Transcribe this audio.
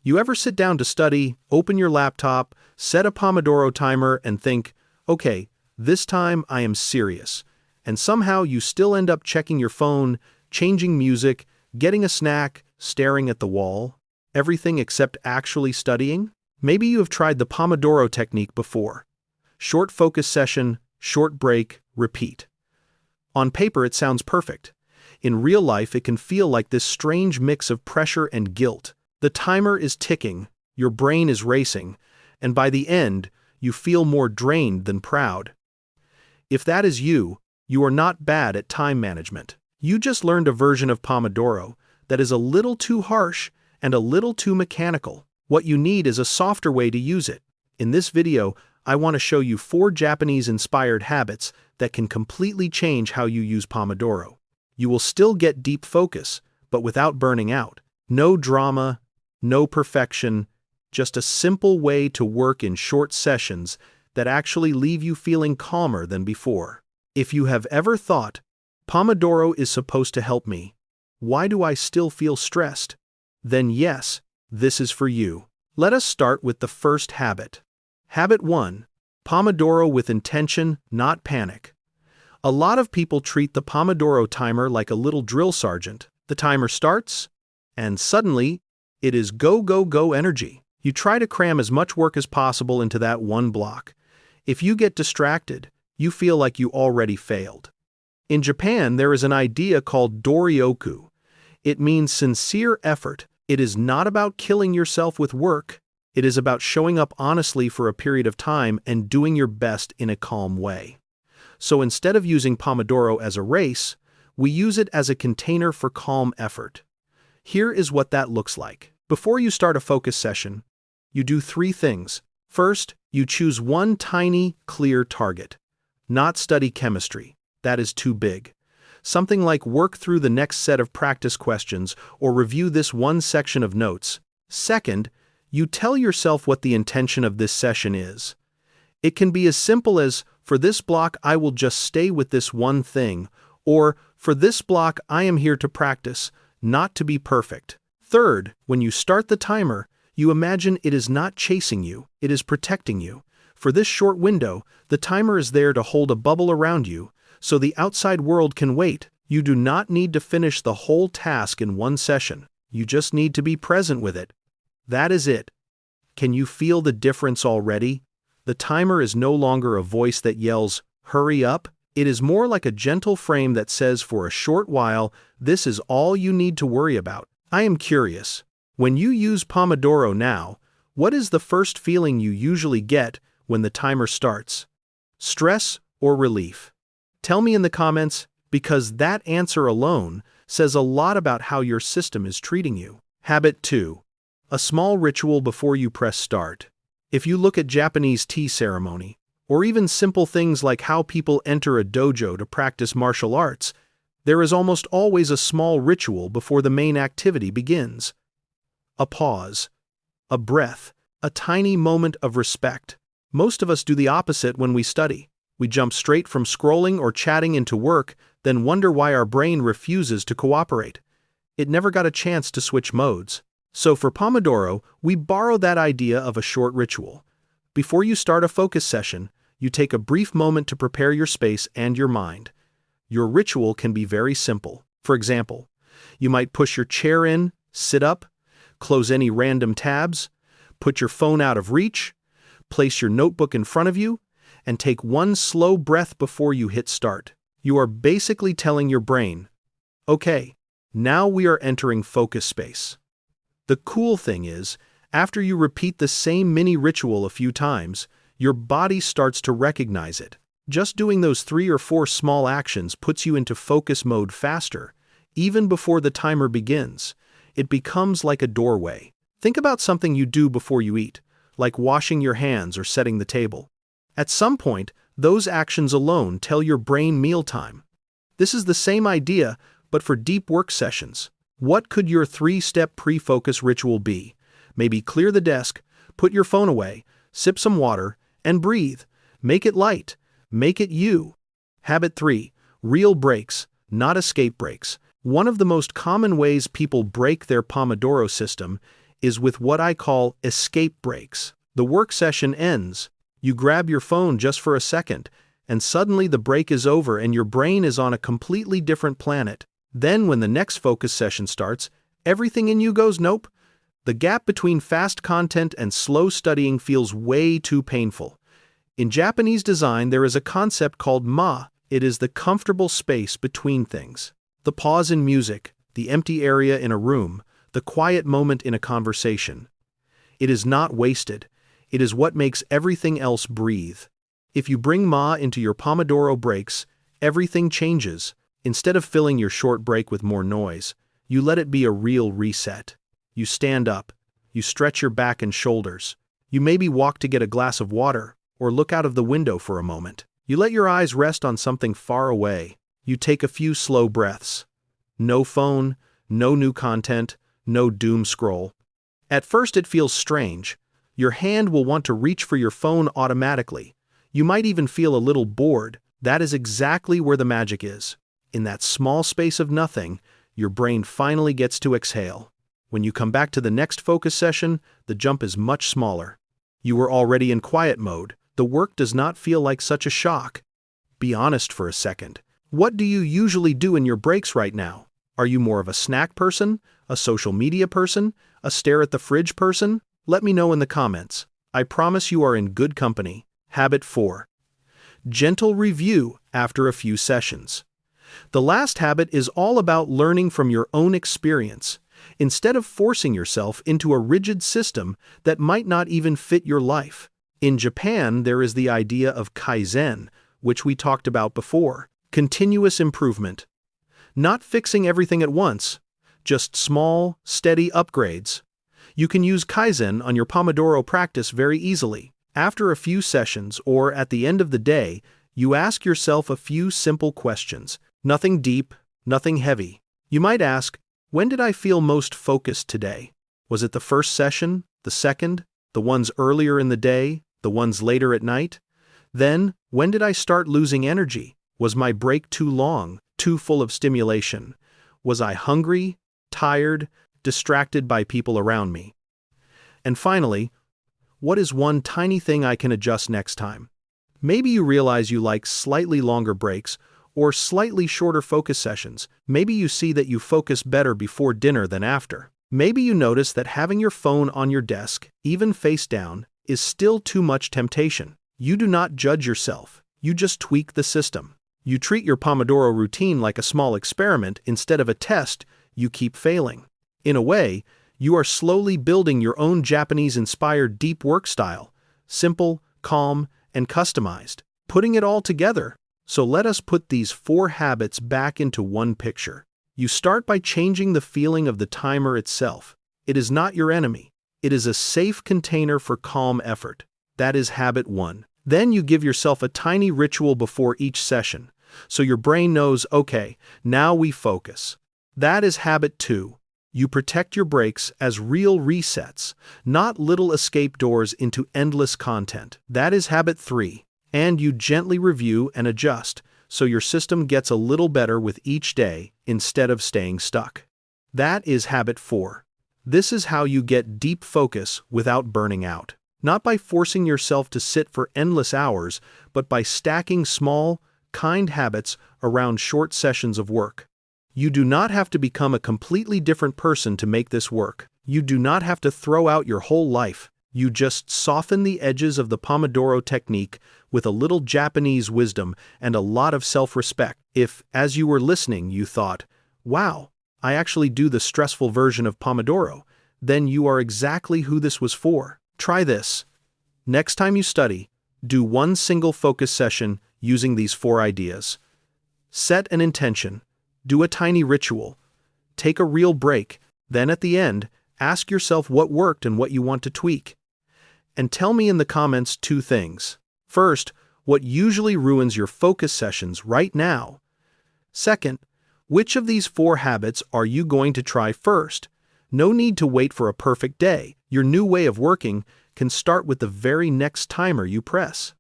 You ever sit down to study, open your laptop, set a Pomodoro timer, and think, okay, this time I am serious, and somehow you still end up checking your phone, changing music, getting a snack, staring at the wall? Everything except actually studying? Maybe you have tried the Pomodoro technique before. Short focus session, short break, repeat. On paper it sounds perfect. In real life it can feel like this strange mix of pressure and guilt. The timer is ticking, your brain is racing, and by the end, you feel more drained than proud. If that is you, you are not bad at time management. You just learned a version of Pomodoro that is a little too harsh and a little too mechanical. What you need is a softer way to use it. In this video, I want to show you 4 Japanese-inspired habits that can completely change how you use Pomodoro. You will still get deep focus, but without burning out. No drama, no perfection, just a simple way to work in short sessions that actually leave you feeling calmer than before. If you have ever thought, Pomodoro is supposed to help me, why do I still feel stressed? Then yes, this is for you. Let us start with the first habit. Habit 1. Pomodoro with intention, not panic. A lot of people treat the Pomodoro timer like a little drill sergeant. The timer starts, and suddenly, it is go, go, go energy. You try to cram as much work as possible into that one block. If you get distracted, you feel like you already failed. In Japan, there is an idea called doryoku. It means sincere effort. It is not about killing yourself with work. It is about showing up honestly for a period of time and doing your best in a calm way. So instead of using Pomodoro as a race, we use it as a container for calm effort. Here is what that looks like. Before you start a focus session, you do 3 things. First, you choose one tiny, clear target. Not study chemistry. That is too big. Something like work through the next set of practice questions or review this one section of notes. Second, you tell yourself what the intention of this session is. It can be as simple as, for this block I will just stay with this one thing, or for this block I am here to practice, not to be perfect. Third, when you start the timer, you imagine it is not chasing you, it is protecting you. For this short window, the timer is there to hold a bubble around you, so the outside world can wait. You do not need to finish the whole task in one session. You just need to be present with it. That is it. Can you feel the difference already? The timer is no longer a voice that yells, "Hurry up." It is more like a gentle frame that says for a short while, this is all you need to worry about. I am curious. When you use Pomodoro now, what is the first feeling you usually get when the timer starts? Stress or relief? Tell me in the comments, because that answer alone says a lot about how your system is treating you. Habit 2. A small ritual before you press start. If you look at Japanese tea ceremony, or even simple things like how people enter a dojo to practice martial arts, there is almost always a small ritual before the main activity begins. A pause, a breath, a tiny moment of respect. Most of us do the opposite when we study. We jump straight from scrolling or chatting into work, then wonder why our brain refuses to cooperate. It never got a chance to switch modes. So for Pomodoro, we borrow that idea of a short ritual. Before you start a focus session, you take a brief moment to prepare your space and your mind. Your ritual can be very simple. For example, you might push your chair in, sit up, close any random tabs, put your phone out of reach, place your notebook in front of you, and take one slow breath before you hit start. You are basically telling your brain, okay, now we are entering focus space. The cool thing is, after you repeat the same mini ritual a few times, your body starts to recognize it. Just doing those 3 or 4 small actions puts you into focus mode faster, even before the timer begins. It becomes like a doorway. Think about something you do before you eat, like washing your hands or setting the table. At some point, those actions alone tell your brain mealtime. This is the same idea, but for deep work sessions. What could your 3-step pre-focus ritual be? Maybe clear the desk, put your phone away, sip some water, and breathe. Make it light. Make it you. Habit 3. Real breaks, not escape breaks. One of the most common ways people break their Pomodoro system is with what I call escape breaks. The work session ends, you grab your phone just for a second, and suddenly the break is over and your brain is on a completely different planet. Then when the next focus session starts, everything in you goes nope. The gap between fast content and slow studying feels way too painful. In Japanese design, there is a concept called ma. It is the comfortable space between things. The pause in music, the empty area in a room, the quiet moment in a conversation. It is not wasted. It is what makes everything else breathe. If you bring ma into your Pomodoro breaks, everything changes. Instead of filling your short break with more noise, you let it be a real reset. You stand up, you stretch your back and shoulders. You maybe walk to get a glass of water, or look out of the window for a moment. You let your eyes rest on something far away. You take a few slow breaths. No phone, no new content, no doom scroll. At first it feels strange. Your hand will want to reach for your phone automatically. You might even feel a little bored. That is exactly where the magic is. In that small space of nothing, your brain finally gets to exhale. When you come back to the next focus session, the jump is much smaller. You were already in quiet mode. The work does not feel like such a shock. Be honest for a second. What do you usually do in your breaks right now? Are you more of a snack person, a social media person, a stare at the fridge person? Let me know in the comments. I promise you are in good company. Habit 4. Gentle review after a few sessions. The last habit is all about learning from your own experience, instead of forcing yourself into a rigid system that might not even fit your life. In Japan, there is the idea of kaizen, which we talked about before, continuous improvement. Not fixing everything at once, just small, steady upgrades. You can use kaizen on your Pomodoro practice very easily. After a few sessions or at the end of the day, you ask yourself a few simple questions. Nothing deep, nothing heavy. You might ask, when did I feel most focused today? Was it the first session, the second, the ones earlier in the day, the ones later at night? Then, when did I start losing energy? Was my break too long, too full of stimulation? Was I hungry, tired, distracted by people around me? And finally, what is one tiny thing I can adjust next time? Maybe you realize you like slightly longer breaks or slightly shorter focus sessions. Maybe you see that you focus better before dinner than after. Maybe you notice that having your phone on your desk, even face down, is still too much temptation. You do not judge yourself. You just tweak the system. You treat your Pomodoro routine like a small experiment instead of a test you keep failing. In a way, you are slowly building your own Japanese-inspired deep work style, simple, calm, and customized, putting it all together. So let us put these 4 habits back into one picture. You start by changing the feeling of the timer itself. It is not your enemy. It is a safe container for calm effort. That is habit 1. Then you give yourself a tiny ritual before each session, so your brain knows, okay, now we focus. That is habit 2. You protect your breaks as real resets, not little escape doors into endless content. That is habit 3. And you gently review and adjust, so your system gets a little better with each day instead of staying stuck. That is habit 4. This is how you get deep focus without burning out. Not by forcing yourself to sit for endless hours, but by stacking small, kind habits around short sessions of work. You do not have to become a completely different person to make this work. You do not have to throw out your whole life. You just soften the edges of the Pomodoro technique with a little Japanese wisdom and a lot of self-respect. If, as you were listening, you thought, wow, I actually do the stressful version of Pomodoro, then you are exactly who this was for. Try this. Next time you study, do one single focus session using these 4 ideas. Set an intention. Do a tiny ritual. Take a real break. Then at the end, ask yourself what worked and what you want to tweak. And tell me in the comments 2 things. First, what usually ruins your focus sessions right now? Second, which of these 4 habits are you going to try first? No need to wait for a perfect day. Your new way of working can start with the very next timer you press.